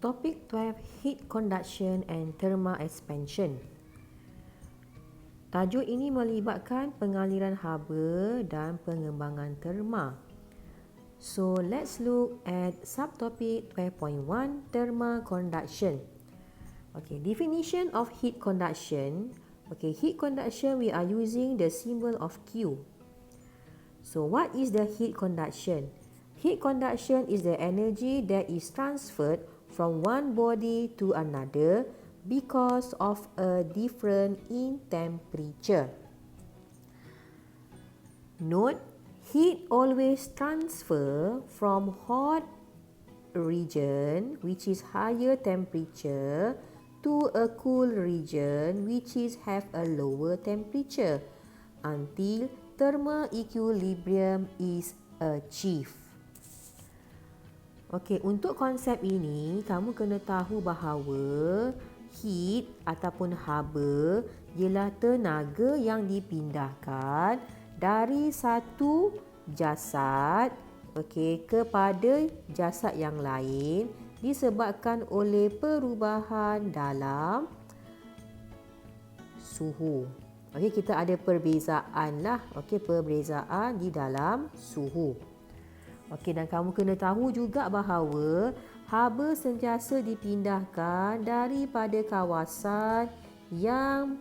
Topic 12, Heat Conduction and Thermal Expansion. Tajuk ini melibatkan pengaliran haba dan pengembangan terma. So, let's look at subtopic 12.1, Thermal Conduction. Okay, definition of heat conduction. Okay, heat conduction, we are using the symbol of Q. So, what is the heat conduction? Heat conduction is the energy that is transferred from one body to another because of a difference in temperature. Note, heat always transfer from hot region, which is higher temperature, to a cool region, which is have a lower temperature, until thermal equilibrium is achieved. Okey, untuk konsep ini, kamu kena tahu bahawa heat ataupun haba ialah tenaga yang dipindahkan dari satu jasad kepada jasad yang lain disebabkan oleh perubahan dalam suhu. Okey, kita ada perbezaan lah. Okey, perbezaan di dalam suhu. Okey, dan kamu kena tahu juga bahawa haba sentiasa dipindahkan daripada kawasan yang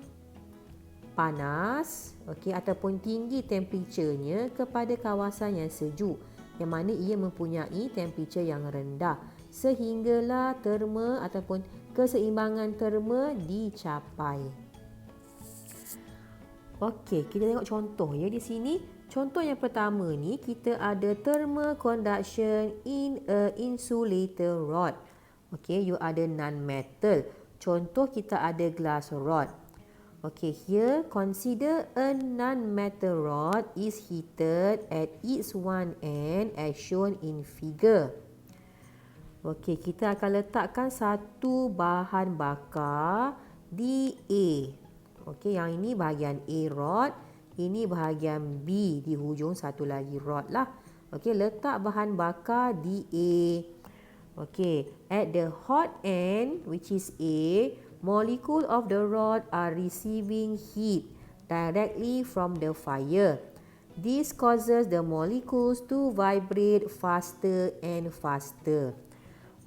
panas ataupun tinggi temperaturenya kepada kawasan yang sejuk, yang mana ia mempunyai temperature yang rendah, sehinggalah terma ataupun keseimbangan terma dicapai. Okey, kita tengok contoh ya di sini. Contoh yang pertama ni, kita ada thermal conduction in a insulator rod. Okey, you ada non-metal. Contoh kita ada glass rod. Okay, here consider a non-metal rod is heated at its one end as shown in figure. Okay, kita akan letakkan satu bahan bakar di A. Okay, yang ini bahagian A rod, ini bahagian B di hujung satu lagi rod lah. Okay, letak bahan bakar di A. Okay, at the hot end, which is A, molecule of the rod are receiving heat directly from the fire. This causes the molecules to vibrate faster and faster.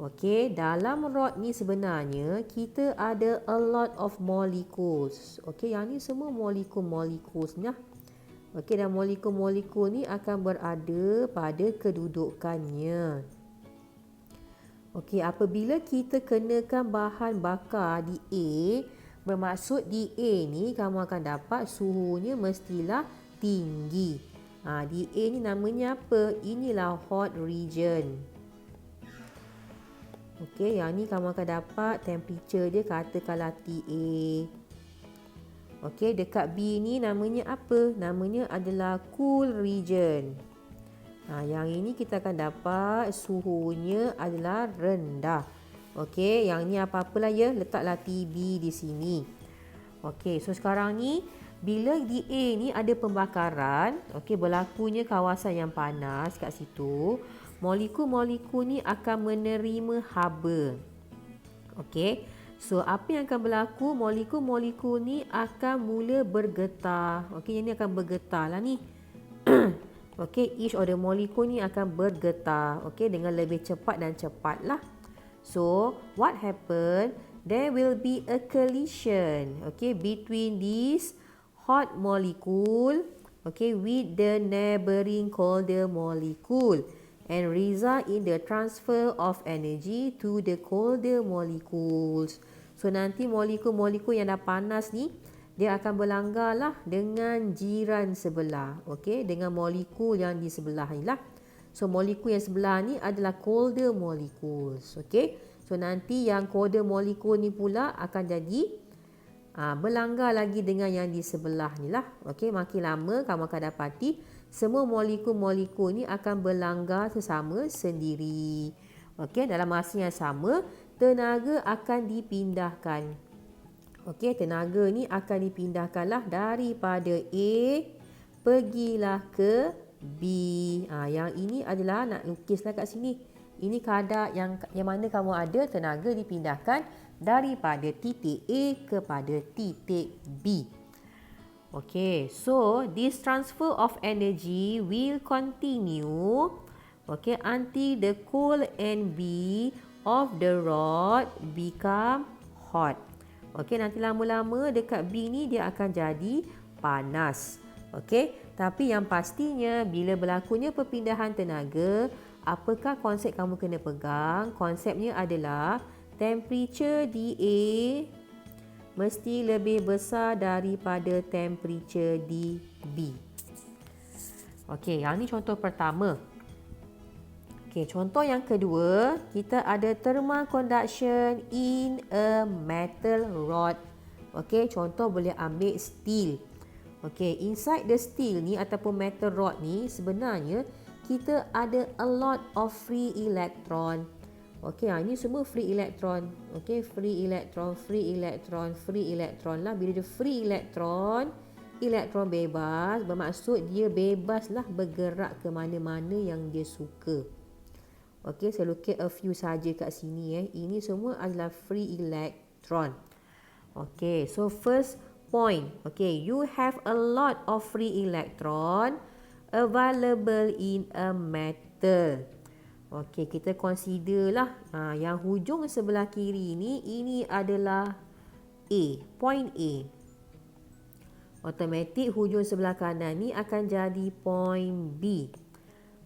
Okey, dalam rod ni sebenarnya kita ada a lot of molecules. Okey, yang ni semua molekul-molekul lah. Okey, dan molekul-molekul ni akan berada pada kedudukannya. Okey, apabila kita kenakan bahan bakar di A, bermaksud di A ni kamu akan dapat suhunya mestilah tinggi. Di A ni namanya apa? Inilah hot region. Okey, yang ni kamu akan dapat temperature dia katakanlah TA. Okey, dekat B ni namanya apa? Namanya adalah cool region. Yang ini kita akan dapat suhunya adalah rendah. Okey, yang ni apa-apalah ya, letaklah TB di sini. Okey, so sekarang ni bila di A ni ada pembakaran, okey, berlakunya kawasan yang panas kat situ, molekul-molekul ni akan menerima haba. Okey, so apa yang akan berlaku? Molekul-molekul ni akan mula bergetar. Okey, yang ni akan bergetar lah ni. Okey, each of the molecule ni akan bergetar. Okey, dengan lebih cepat dan cepat lah. So, what happen? There will be a collision, okay, between this hot molecule, okay, with the neighboring colder molecule, and result in the transfer of energy to the colder molecules. So, nanti molekul-molekul yang dah panas ni, dia akan berlanggar lah dengan jiran sebelah, okay, dengan molekul yang di sebelah ni lah. So, molekul yang sebelah ni adalah colder molecules, okay. So, nanti yang colder molecule ni pula akan jadi berlanggar lagi dengan yang di sebelah ni lah. Okay, makin lama kamu akan dapati semua molekul-molekul ni akan berlanggar sesama sendiri. Okay, dalam masa yang sama, tenaga akan dipindahkan. Okay, tenaga ni akan dipindahkanlah daripada A pergilah ke B. Yang ini adalah nak lukislah kat sini. Ini kadar yang mana kamu ada tenaga dipindahkan daripada titik A kepada titik B. Okay, so this transfer of energy will continue, okay, until the coal and B of the rod become hot. Okay, nanti lama-lama dekat B ni dia akan jadi panas. Okay, tapi yang pastinya bila berlakunya perpindahan tenaga, apakah konsep kamu kena pegang? Konsepnya adalah temperature dA mesti lebih besar daripada temperature dB. Okey, yang ni contoh pertama. Okey, contoh yang kedua, kita ada thermal conduction in a metal rod. Okey, contoh boleh ambil steel. Okey, inside the steel ni ataupun metal rod ni sebenarnya kita ada a lot of free electron. Okey, ini semua free electron. Okey, free electron, free electron, free electron lah. Bila dia free electron, elektron bebas, bermaksud dia bebaslah bergerak ke mana-mana yang dia suka. Okey, saya lukis a few saja kat sini. Ini semua adalah free electron. Okey, so first point. Okey, you have a lot of free electron available in a metal. Okey, kita consider lah yang hujung sebelah kiri ni, ini adalah A, point A. Automatik hujung sebelah kanan ni akan jadi point B.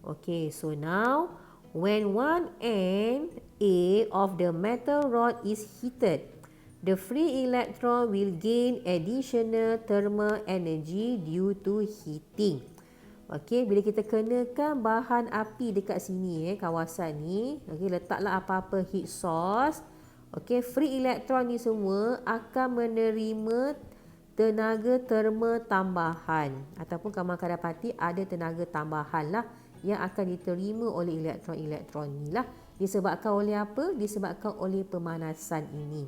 Okey, so now when one end A of the metal rod is heated, the free electron will gain additional thermal energy due to heating. Okey, bila kita kenakan bahan api dekat sini, kawasan ni, okey, letaklah apa-apa heat source. Okey, free electron ni semua akan menerima tenaga terma tambahan ataupun kamu akan dapati ada tenaga tambahan lah yang akan diterima oleh elektron-elektron ni lah. Disebabkan oleh apa? Disebabkan oleh pemanasan ini.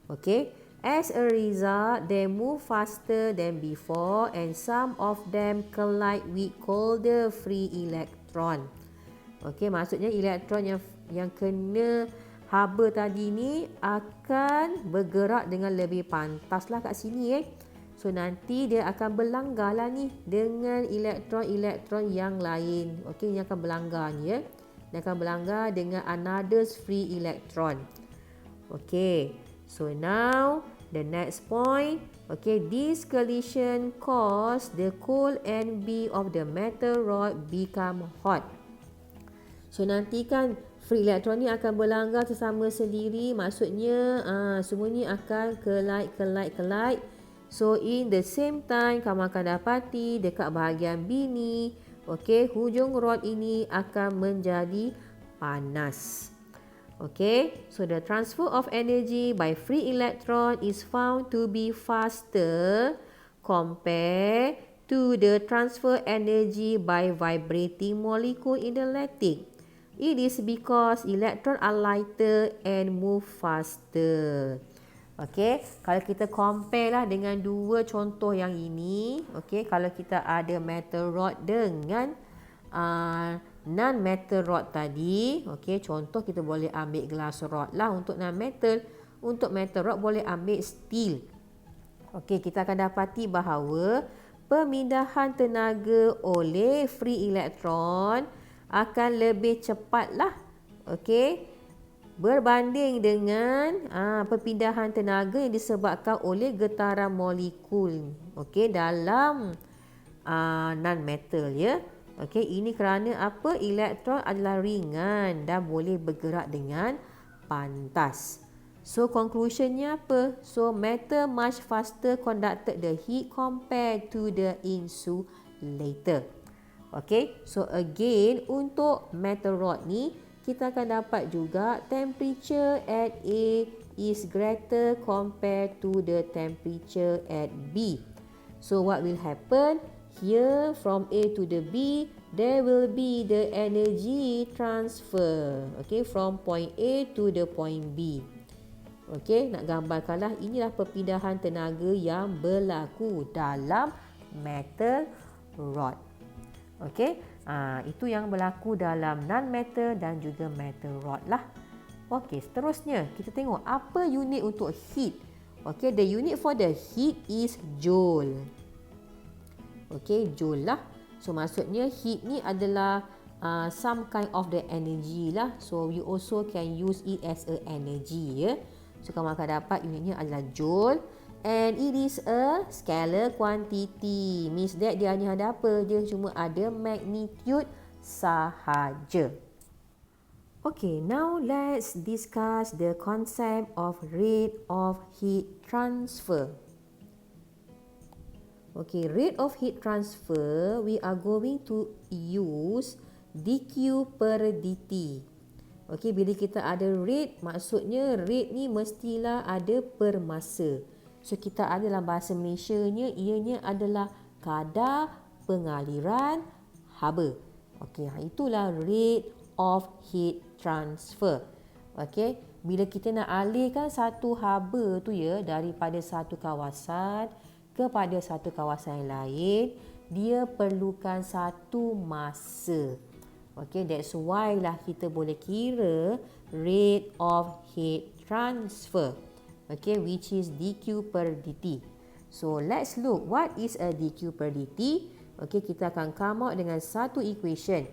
Okey. As a result, they move faster than before and some of them collide with colder free electron. Okey, maksudnya elektron yang kena haba tadi ni akan bergerak dengan lebih pantas lah kat sini. So nanti dia akan berlanggar lah ni dengan elektron-elektron yang lain. Okey, ini akan berlanggar ni ya. Dia akan berlanggar dengan another free electron. Okey. So now the next point, okay, this collision cause the coal and B of the metal rod become hot. So nanti kan free electron ni akan berlanggar sesama sendiri, maksudnya semua ni akan collide. So in the same time kamu akan dapati dekat bahagian B ni, okay, hujung rod ini akan menjadi panas. Okay, so the transfer of energy by free electron is found to be faster compared to the transfer energy by vibrating molecule in the lattice. It is because electrons are lighter and move faster. Okay, kalau kita compare lah dengan dua contoh yang ini, okay, kalau kita ada metal rod dengan non-metal rod tadi, okey, contoh kita boleh ambil glass rod lah untuk non-metal. Untuk metal rod boleh ambil steel. Okey, kita akan dapati bahawa pemindahan tenaga oleh free electron akan lebih cepat lah, okey, berbanding dengan perpindahan tenaga yang disebabkan oleh getaran molekul, okey, dalam non-metal ya. Okey, ini kerana apa? Elektron adalah ringan dan boleh bergerak dengan pantas. So conclusionnya apa? So metal much faster conducted the heat compared to the insulator. Okey, so again untuk metal rod ni kita akan dapat juga temperature at A is greater compared to the temperature at B. So what will happen? Here from A to the B, there will be the energy transfer. Okay, from point A to the point B. Okay, nak gambarkanlah inilah perpindahan tenaga yang berlaku dalam metal rod. Okey, itu yang berlaku dalam non-metal dan juga metal rod lah. Okey, seterusnya kita tengok apa unit untuk heat. Okey, the unit for the heat is joule. Okey, joule lah. So maksudnya heat ni adalah some kind of the energy lah. So we also can use it as a energy ya. So kamu akan dapat unitnya adalah joule. And it is a scalar quantity. Means that dia hanya ada apa? Dia cuma ada magnitude sahaja. Okay, now let's discuss the concept of rate of heat transfer. Okay, rate of heat transfer, we are going to use dq per dt. Okay, bila kita ada rate, maksudnya rate ni mestilah ada per masa. So, kita ada dalam bahasa Malaysianya, ianya adalah kadar pengaliran haba. Okey, itulah rate of heat transfer. Okey, bila kita nak alihkan satu haba tu ya daripada satu kawasan kepada satu kawasan yang lain, dia perlukan satu masa. Okey, that's why lah kita boleh kira rate of heat transfer. Okay, which is dq per dt. So, let's look what is a dq per dt. Okay, kita akan come out dengan satu equation.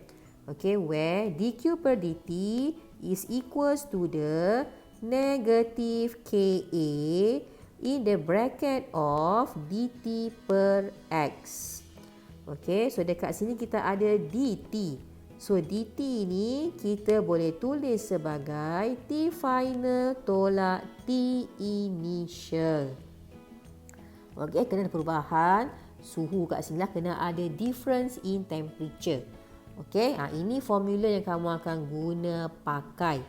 Okay, where dq per dt is equals to the negative Ka in the bracket of dt per x. Okay, so dekat sini kita ada dt. So, dt ni kita boleh tulis sebagai T final tolak T initial. Okey, kena ada perubahan suhu kat sini lah, kena ada difference in temperature. Okey, ini formula yang kamu akan guna pakai.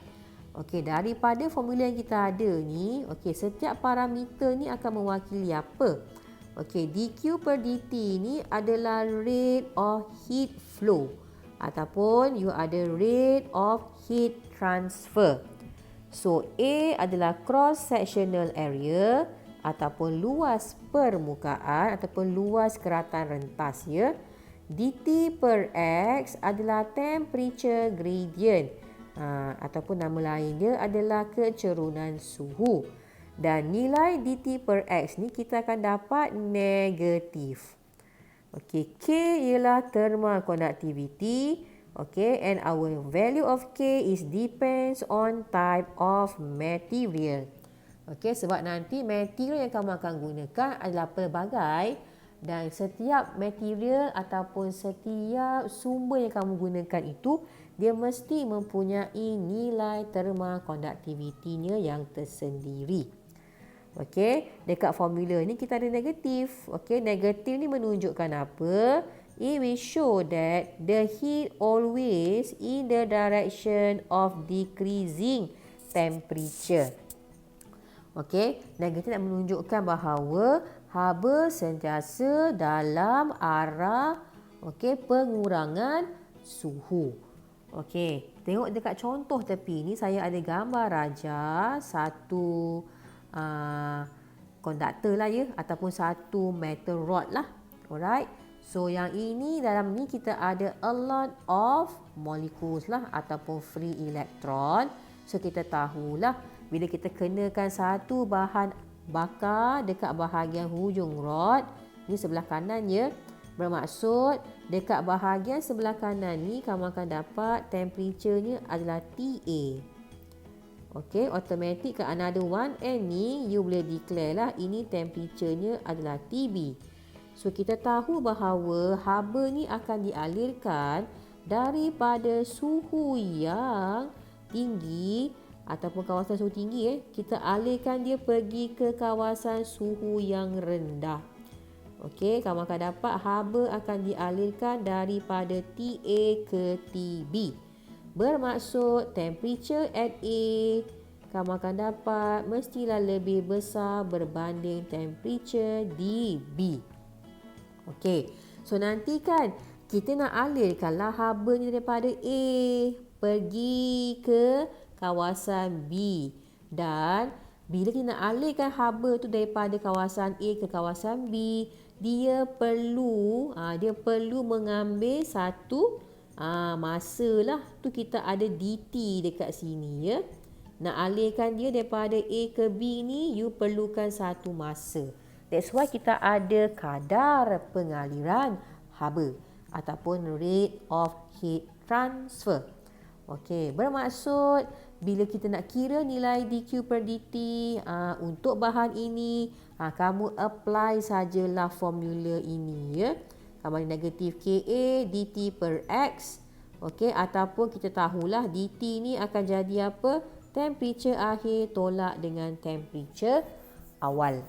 Okey, daripada formula yang kita ada ni, okey, setiap parameter ni akan mewakili apa? Okey, dq per dt ni adalah rate of heat flow. Ataupun you ada rate of heat transfer. So, A adalah cross-sectional area ataupun luas permukaan ataupun luas keratan rentas ya. dt per x adalah temperature gradient ataupun nama lain dia adalah kecerunan suhu. Dan nilai dt per x ni kita akan dapat negatif. Okay, K ialah thermal conductivity. Okay, and our value of K is depends on type of material. Okay, sebab nanti material yang kamu akan gunakan adalah pelbagai dan setiap material ataupun setiap sumber yang kamu gunakan itu dia mesti mempunyai nilai thermal conductivity-nya yang tersendiri. Okey, dekat formula ni kita ada negatif. Okey, negatif ni menunjukkan apa? It will show that the heat always in the direction of decreasing temperature. Okey, negatif nak menunjukkan bahawa haba sentiasa dalam arah pengurangan suhu. Okey, tengok dekat contoh tepi ni saya ada gambar raja satu konduktor lah ya, ataupun satu metal rod lah. Alright, so yang ini dalam ni kita ada a lot of molecules lah ataupun free electron. So kita tahulah bila kita kenakan satu bahan bakar dekat bahagian hujung rod ni sebelah kanan ya, bermaksud dekat bahagian sebelah kanan ni kamu akan dapat temperaturenya adalah TA. Okay, automatic ke another one and ni you boleh declare lah ini temperaturenya adalah TB. So kita tahu bahawa haba ni akan dialirkan daripada suhu yang tinggi ataupun kawasan suhu tinggi kita alirkan dia pergi ke kawasan suhu yang rendah. Okey, kamu akan dapat haba akan dialirkan daripada TA ke TB. Bermaksud temperature at A kamu akan dapat mestilah lebih besar berbanding temperature di B. Okey, so nanti kan kita nak alirkanlah haba ni daripada A pergi ke kawasan B. Dan bila kita nak alirkan haba tu daripada kawasan A ke kawasan B, dia perlu mengambil satu masa lah. Tu kita ada dt dekat sini ya. Nak alihkan dia daripada A ke B ni, you perlukan satu masa. That's why kita ada kadar pengaliran haba ataupun rate of heat transfer. Okey, bermaksud bila kita nak kira nilai dq per dt untuk bahan ini, kamu apply sajalah formula ini ya. Kamu ada negatif Ka dt per x. Okey, ataupun kita tahulah dt ni akan jadi apa? Temperature akhir tolak dengan temperature awal.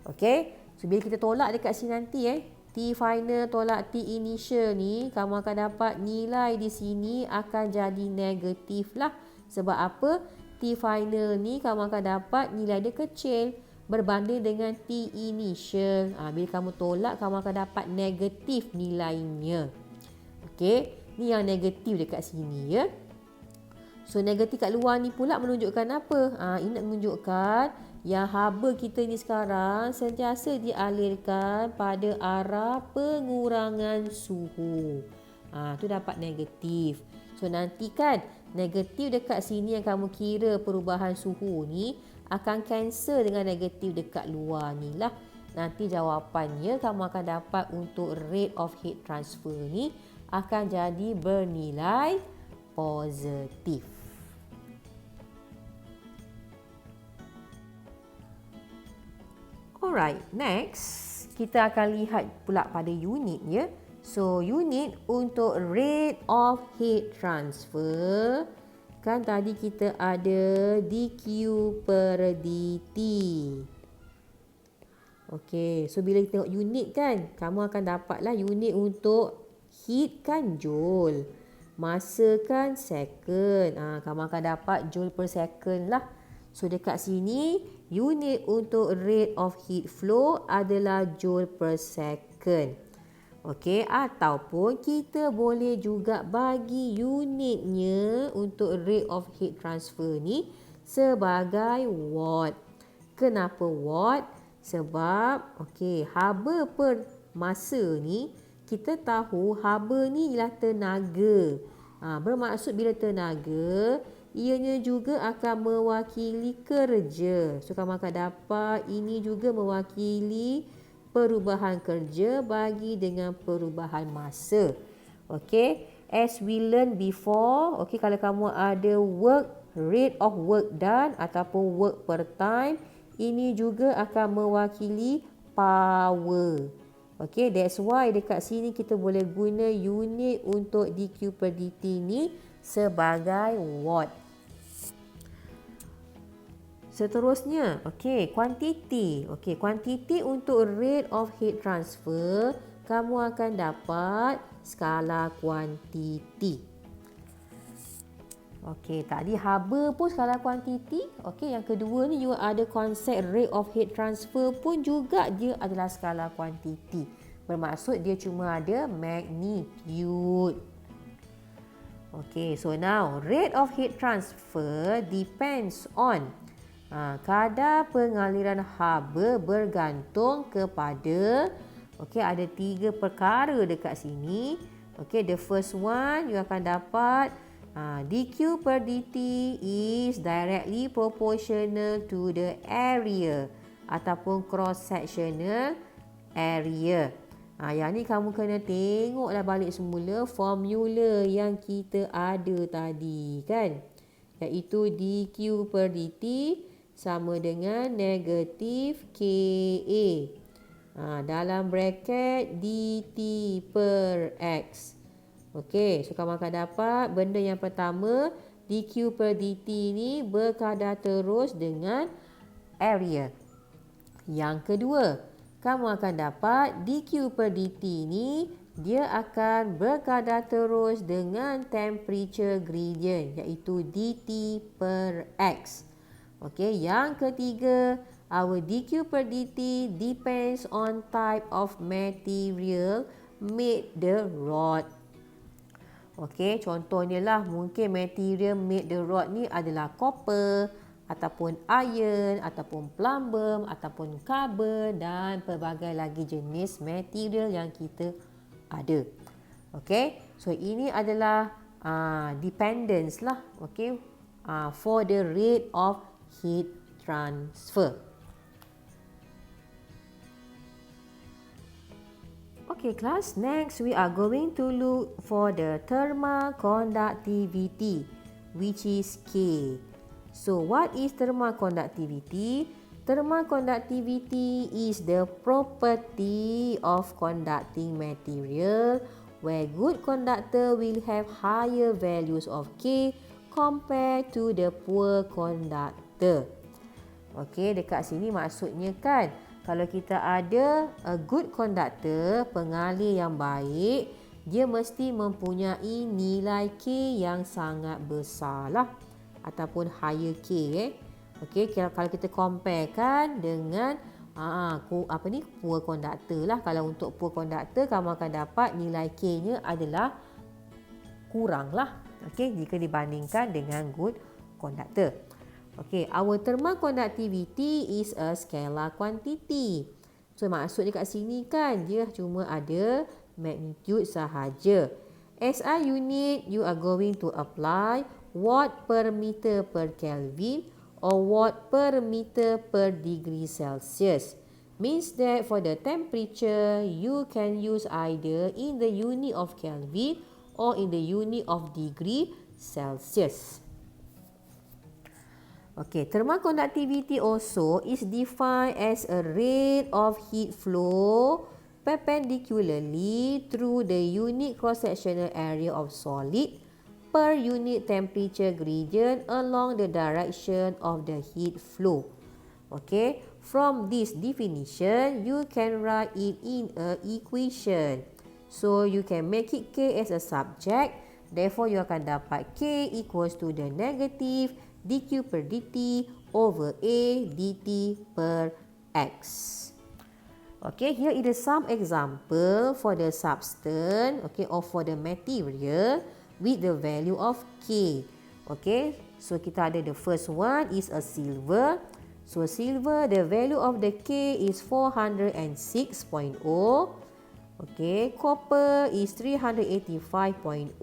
Okey, so bila kita tolak dekat sini nanti T final tolak T initial ni, kamu akan dapat nilai di sini akan jadi negatif lah. Sebab apa? T final ni kamu akan dapat nilai dia kecil berbanding dengan T initial. Bila kamu tolak, kamu akan dapat negatif nilainya. Okey, ni yang negatif dekat sini ya. So negatif kat luar ni pula menunjukkan apa? Ini nak menunjukkan yang haba kita ni sekarang sentiasa dialirkan pada arah pengurangan suhu. Tu dapat negatif. So nanti kan negatif dekat sini yang kamu kira perubahan suhu ni akan cancel dengan negatif dekat luar ni lah. Nanti jawapannya kamu akan dapat untuk rate of heat transfer ni akan jadi bernilai positif. Alright, next kita akan lihat pula pada unit ya. So unit untuk rate of heat transfer, kan tadi kita ada dq per dt. Okey, so bila kita tengok unit kan, kamu akan dapatlah unit untuk heat kan joule, masa kan second. Kamu akan dapat joule per second lah. So dekat sini unit untuk rate of heat flow adalah joule per second. Okey, ataupun kita boleh juga bagi unitnya untuk rate of heat transfer ni sebagai watt. Kenapa watt? Sebab haba per masa ni kita tahu haba ni ialah tenaga. Bermaksud bila tenaga, ianya juga akan mewakili kerja. So kamu akan dapat ini juga mewakili perubahan kerja bagi dengan perubahan masa. Okey, as we learn before, kalau kamu ada work, rate of work done ataupun work per time, ini juga akan mewakili power. Okey, that's why dekat sini kita boleh guna unit untuk dq per dt ni sebagai watt. Seterusnya, quantity. Quantity untuk rate of heat transfer, kamu akan dapat skala kuantiti. Tadi haba pun skala kuantiti. Yang kedua ni juga ada konsep rate of heat transfer pun juga dia adalah skala kuantiti. Bermaksud dia cuma ada magnitude. So now rate of heat transfer depends on kadar pengaliran haba bergantung kepada ada 3 perkara dekat sini. The first one you akan dapat dq per dt is directly proportional to the area ataupun cross sectional area. Yang ni kamu kena tengoklah balik semula formula yang kita ada tadi kan, iaitu dq per dt sama dengan negatif Ka dalam bracket dt per x. So kamu akan dapat benda yang pertama, dq per dt ni berkadar terus dengan area. Yang kedua, kamu akan dapat dq per dt ni dia akan berkadar terus dengan temperature gradient, iaitu dt per x. Yang ketiga, our dq per dt depends on type of material made the rod. Contohnya lah, mungkin material made the rod ni adalah copper ataupun iron, ataupun plumbum, ataupun carbon dan pelbagai lagi jenis material yang kita ada. Okay, so ini adalah dependence lah, okay, for the rate of heat transfer. Okay class, next we are going to look for the thermal conductivity, which is K. So what is thermal conductivity? Thermal conductivity is the property of conducting material where good conductor will have higher values of K compared to the poor conductor. Okay, dekat sini maksudnya kan, kalau kita ada a good conductor, pengalih yang baik, dia mesti mempunyai nilai K yang sangat besar lah, ataupun higher K. Okay, kalau kita compare kan dengan poor conductor lah. Kalau untuk poor conductor, kamu akan dapat nilai K-nya adalah kurang lah. Okay, jika dibandingkan dengan good conductor. Okay, our thermal conductivity is a scalar quantity. So, maksud dekat sini kan, dia cuma ada magnitude sahaja. SI unit, you are going to apply watt per meter per Kelvin or watt per meter per degree Celsius. Means that for the temperature, you can use either in the unit of Kelvin or in the unit of degree Celsius. Okay, thermal conductivity also is defined as a rate of heat flow perpendicularly through the unit cross-sectional area of solid per unit temperature gradient along the direction of the heat flow. Okay, from this definition, you can write it in an equation. So, you can make it K as a subject. Therefore, you akan dapat K equals to the negative dq per dt over A dt per X. Okay, here is some example for the substance, okay, or for the material with the value of K. Okay, so kita ada the first one is a silver. So silver, the value of the K is 406.0. Okay, copper is 385.0,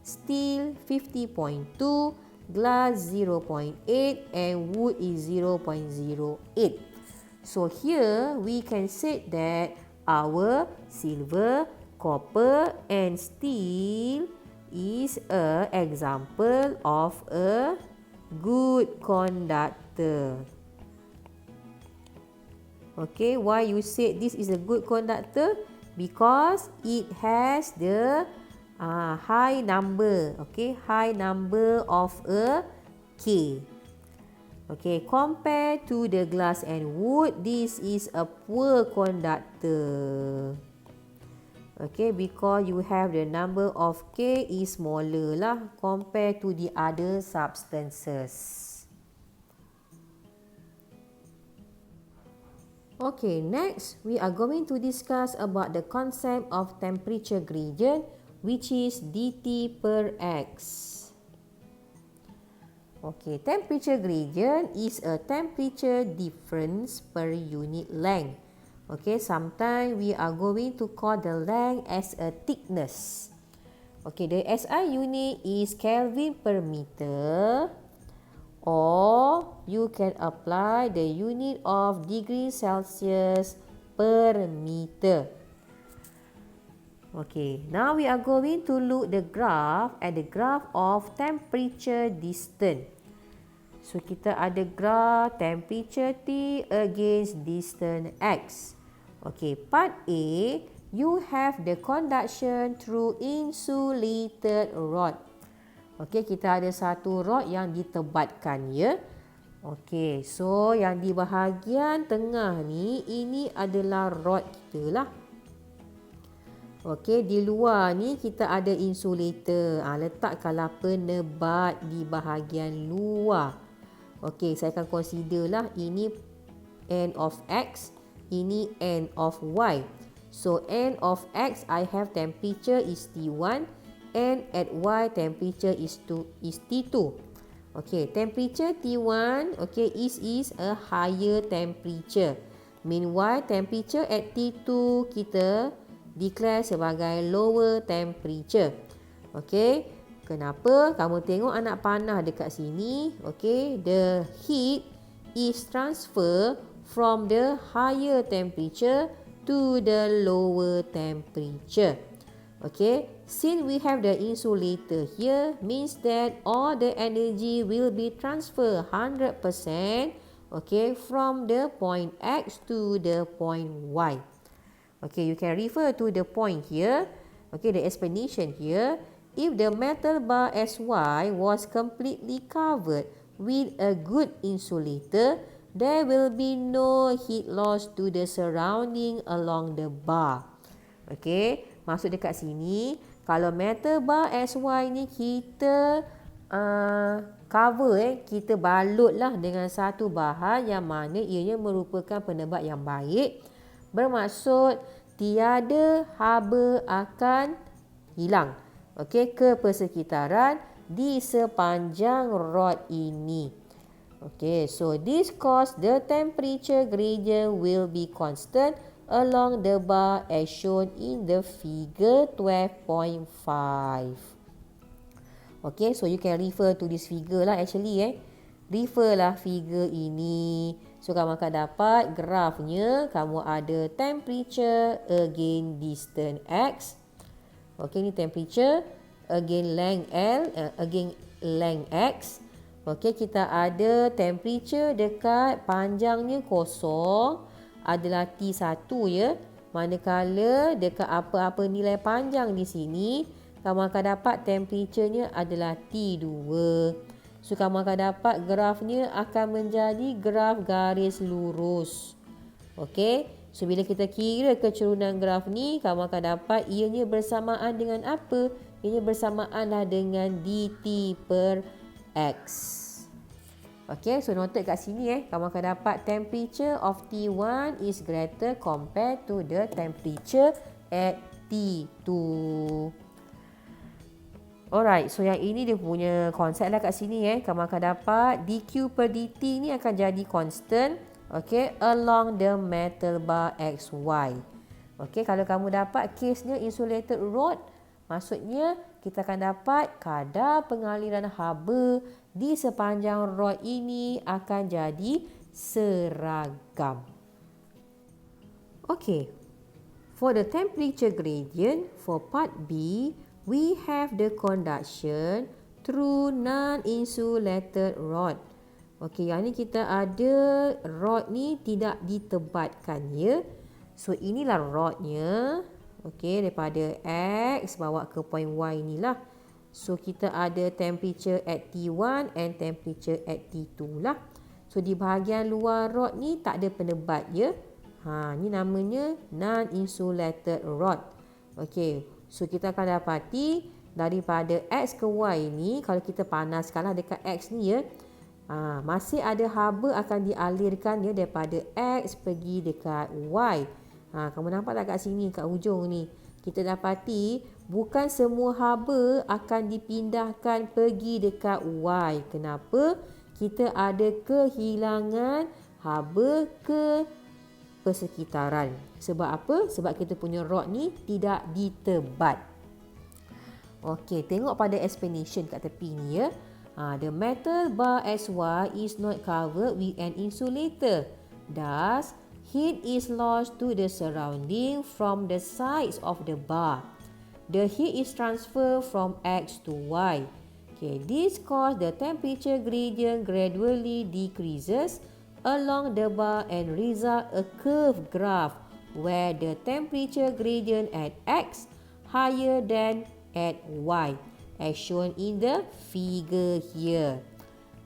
steel 50.2, glass 0.8 and wood is 0.08. So here we can say that our silver, copper and steel is an example of a good conductor. Okay, why you said this is a good conductor? Because it has the high number, okay, high number of a K. Okay, compared to the glass and wood, this is a poor conductor. Okay, because you have the number of K is smaller lah compared to the other substances. Okay, next we are going to discuss about the concept of temperature gradient, which is dt per X. Okay, temperature gradient is a temperature difference per unit length. Okay, sometimes we are going to call the length as a thickness. Okay, the SI unit is Kelvin per meter, or you can apply the unit of degree Celsius per meter. Okay, now we are going to look the graph at the graph of temperature distance. So kita ada graph temperature T against distance X. Okay, part A, you have the conduction through insulated rod. Okay, kita ada satu rod yang ditebatkan ya. Okay, so yang di bahagian tengah ni, ini adalah rod kita lah. Okay, di luar ni kita ada insulator. Letakkanlah penebat di bahagian luar. Okay, saya akan consider lah ini end of X, ini end of Y. So, end of X, I have temperature is T1, and at Y temperature is T2. Okay, temperature T1, okay, is a higher temperature. Meanwhile, temperature at T2 kita declare sebagai lower temperature. Okay, kenapa? Kamu tengok anak panah dekat sini. Okay, the heat is transfer from the higher temperature to the lower temperature. Okay, since we have the insulator here, means that all the energy will be transferred 100%, okay, from the point X to the point Y. Okay, you can refer to the point here, okay, the explanation here. If the metal bar SY was completely covered with a good insulator, there will be no heat loss to the surrounding along the bar. Okay, maksud dekat sini, kalau metal bar SY ni kita cover, kita balutlah dengan satu bahan yang mana ianya merupakan penebat yang baik. Bermaksud tiada haba akan hilang, okay, ke persekitaran di sepanjang rod ini. Okay, so this cause the temperature gradient will be constant along the bar as shown in the figure 12.5. Okay, so you can refer to this figure lah actually. Refer lah figure ini. So kamu akan dapat grafnya, kamu ada temperature again distance X. Okay, ni temperature again length L, again length X. Okay, kita ada temperature dekat panjangnya kosong adalah T1 ya. Manakala dekat apa-apa nilai panjang di sini, kamu akan dapat temperaturenya adalah T2. So kamu akan dapat grafnya akan menjadi graf garis lurus. Okey, so bila kita kira kecerunan graf ni, kamu akan dapat ianya bersamaan dengan apa? Ianya bersamaanlah dengan dt per x. Okay, so noted kat sini kamu akan dapat temperature of T1 is greater compared to the temperature at T2. Alright, so yang ini dia punya konsep lah kat sini Kamu akan dapat dq per dt ni akan jadi constant, okay, along the metal bar XY. Okay, kalau kamu dapat case-nya insulated rod, maksudnya kita akan dapat kadar pengaliran haba di sepanjang rod ini akan jadi seragam. Okay, for the temperature gradient for part B, we have the conduction through non-insulated rod. Okay, yang ni kita ada rod ni tidak ditebatkan ya. So inilah rodnya. Okay, daripada X bawa ke point Y inilah. So kita ada temperature at T1 and temperature at T2 lah. So di bahagian luar rod ni tak ada penebat ya. Ni namanya non-insulated rod. Okay, so kita akan dapati daripada X ke Y ni, kalau kita panaskanlah dekat X ni ya, masih ada haba akan dialirkan ya daripada X pergi dekat Y. Kamu nampak tak kat sini, kat hujung ni, kita dapati bukan semua haba akan dipindahkan pergi dekat Y. Kenapa? Kita ada kehilangan haba ke persekitaran. Sebab apa? Sebab kita punya rod ni tidak ditebat. Okey, tengok pada explanation kat tepi ni ya. The metal bar SY is not covered with an insulator. Thus, heat is lost to the surrounding from the sides of the bar. The heat is transferred from X to Y. Okay, this causes the temperature gradient gradually decreases along the bar and result a curved graph where the temperature gradient at X higher than at Y as shown in the figure here.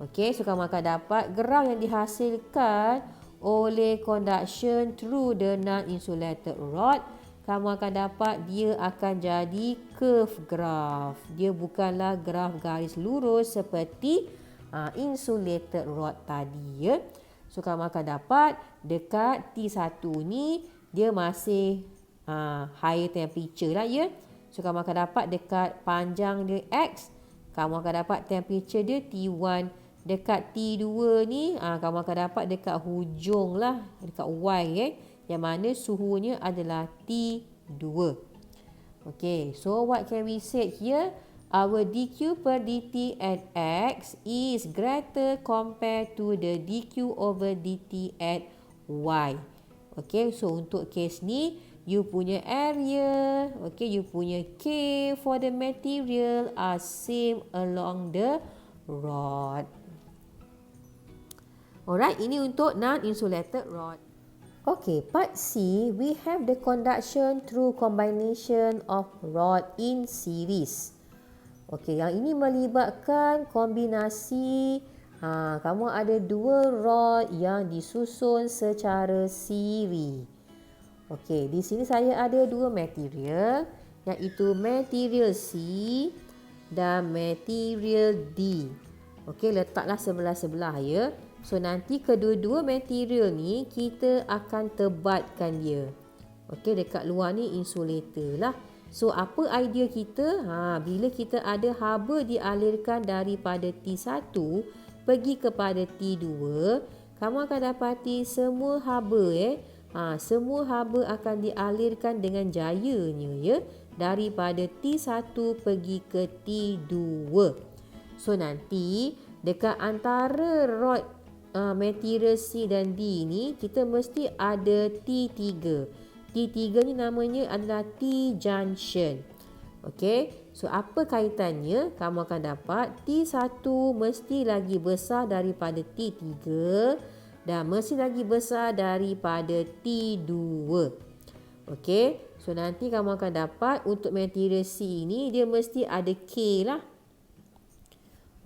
Okay, so kamu akan dapat graf yang dihasilkan oleh conduction through the non-insulated rod. Kamu akan dapat dia akan jadi curve graph. Dia bukanlah graf garis lurus seperti insulated rod tadi ya. So kamu akan dapat dekat T1 ni dia masih higher temperature lah ya. So kamu akan dapat dekat panjang dia X, kamu akan dapat temperature dia T1. Dekat T2 ni, kamu akan dapat dekat hujung lah, dekat Y yang mana suhunya adalah T2. Okay, so what can we say here? Our dq per dt at x is greater compared to the dq over dt at y. Okay, so untuk case ni, you punya area, okay, you punya K for the material are same along the rod. Alright, ini untuk non-insulated rod. Okay, part C, we have the conduction through combination of rod in series. Okay, yang ini melibatkan kombinasi, kamu ada dua rod yang disusun secara siri. Okay, di sini saya ada dua material, iaitu material C dan material D. Okay, letaklah sebelah-sebelah ya. So, nanti kedua-dua material ni kita akan tebatkan dia. Okey, dekat luar ni insulator lah. So, apa idea kita? Bila kita ada haba dialirkan daripada T1 pergi kepada T2, kamu akan dapati semua haba semua haba akan dialirkan dengan jayanya ya, daripada T1 pergi ke T2. So, nanti dekat antara rod material C dan D ni kita mesti ada T3. T3 ni namanya adalah T-junction. Okey, so apa kaitannya? Kamu akan dapat T1 mesti lagi besar daripada T3 dan mesti lagi besar daripada T2. Okey, so nanti kamu akan dapat untuk material C ni dia mesti ada K lah.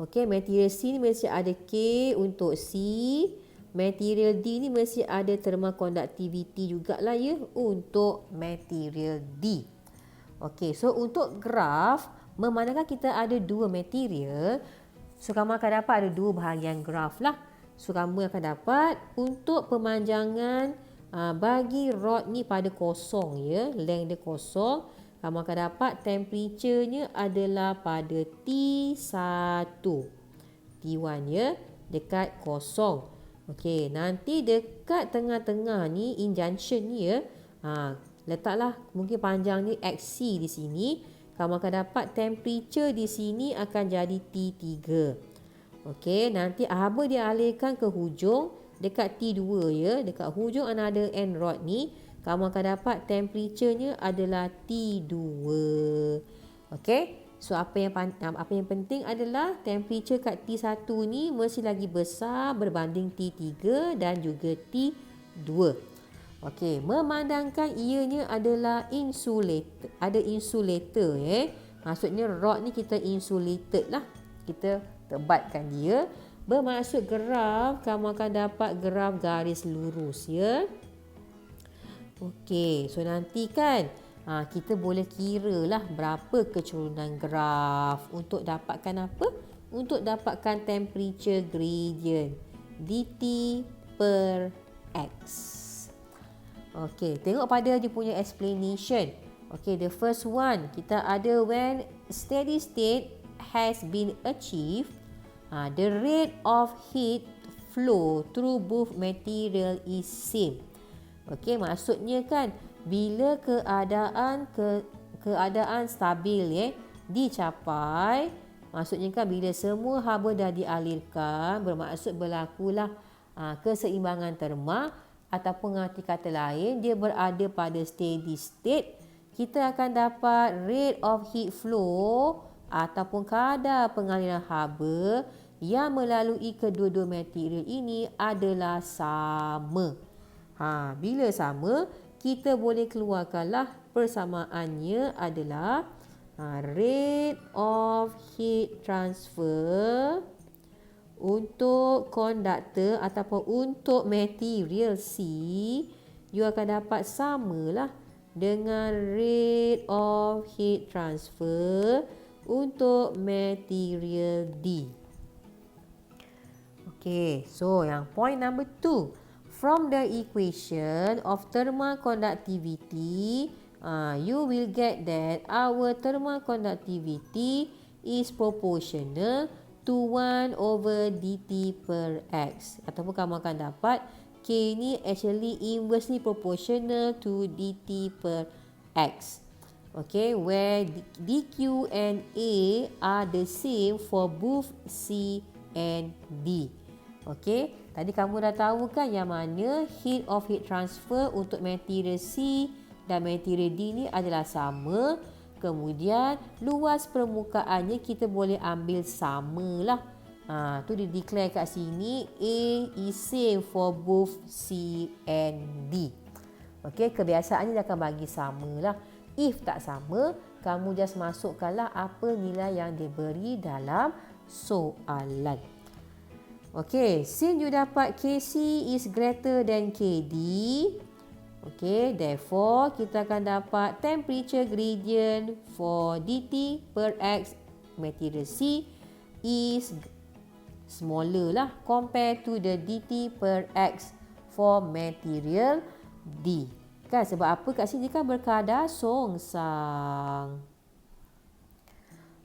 Okey, material C ni mesti ada K untuk C. Material D ni mesti ada thermal conductivity jugalah ya untuk material D. Okey, so untuk graf, memandangkan kita ada dua material, so kamu akan dapat ada dua bahagian graf lah. So kamu akan dapat untuk pemanjangan bagi rod ni pada kosong ya, length dia kosong. Kamu akan dapat temperaturenya adalah pada T1. T1 ya, dekat kosong. Okey, nanti dekat tengah-tengah ni, in junction ni ya, letaklah mungkin panjang ni XC di sini. Kamu akan dapat temperature di sini akan jadi T3. Okey, nanti haba dialirkan ke hujung dekat T2 ya, dekat hujung another end rod ni. Kamu akan dapat temperaturenya adalah T2. Okey. So apa yang penting adalah temperature kat T1 ni mesti lagi besar berbanding T3 dan juga T2. Okey, memandangkan ianya adalah insulator, ada insulator Maksudnya rod ni kita insulated lah. Kita tebatkan dia. Bermaksud graf, kamu akan dapat graf garis lurus ya. Okey, so nanti kan kita boleh kira lah berapa kecurunan graf untuk dapatkan apa? Untuk dapatkan temperature gradient dt per x. Okey, tengok pada dia punya explanation. Okey, the first one kita ada when steady state has been achieved, the rate of heat flow through both material is same. Okey, maksudnya kan bila keadaan stabil dicapai, maksudnya kan bila semua haba dah dialirkan, bermaksud berlakulah keseimbangan terma, ataupun arti kata lain dia berada pada steady state, kita akan dapat rate of heat flow ataupun kadar pengaliran haba yang melalui kedua-dua material ini adalah sama. Bila sama, kita boleh keluarkanlah persamaannya adalah rate of heat transfer untuk conductor ataupun untuk material C, you akan dapat samalah dengan rate of heat transfer untuk material D. Okay, so yang point number 2. From the equation of thermal conductivity, you will get that our thermal conductivity is proportional to 1 over dt per x. Ataupun kamu akan dapat K ni actually inversely proportional to dt per x. Okay, where dq and a are the same for both c and d. Okay, tadi kamu dah tahu kan yang mana heat of heat transfer untuk material C dan material D ni adalah sama. Kemudian luas permukaannya kita boleh ambil samalah. Tu dia declare kat sini A is same for both C and D. Okay, kebiasaannya dia akan bagi samalah. If tak sama, kamu just masukkanlah apa nilai yang diberi dalam soalan. Okay, since you dapat KC is greater than KD, okay, therefore kita akan dapat temperature gradient for DT per X material C is smaller lah compared to the DT per X for material D. Kan sebab apa kat sini kan berkadar songsang.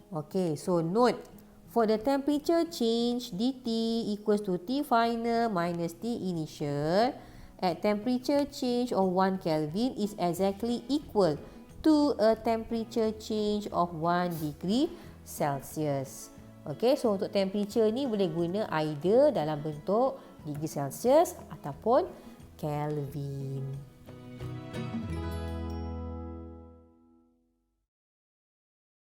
Okay, so note for the temperature change dt equals to T final minus T initial at temperature change of 1 Kelvin is exactly equal to a temperature change of 1 degree Celsius. Okay, so untuk temperature ni boleh guna either dalam bentuk degree Celsius ataupun Kelvin.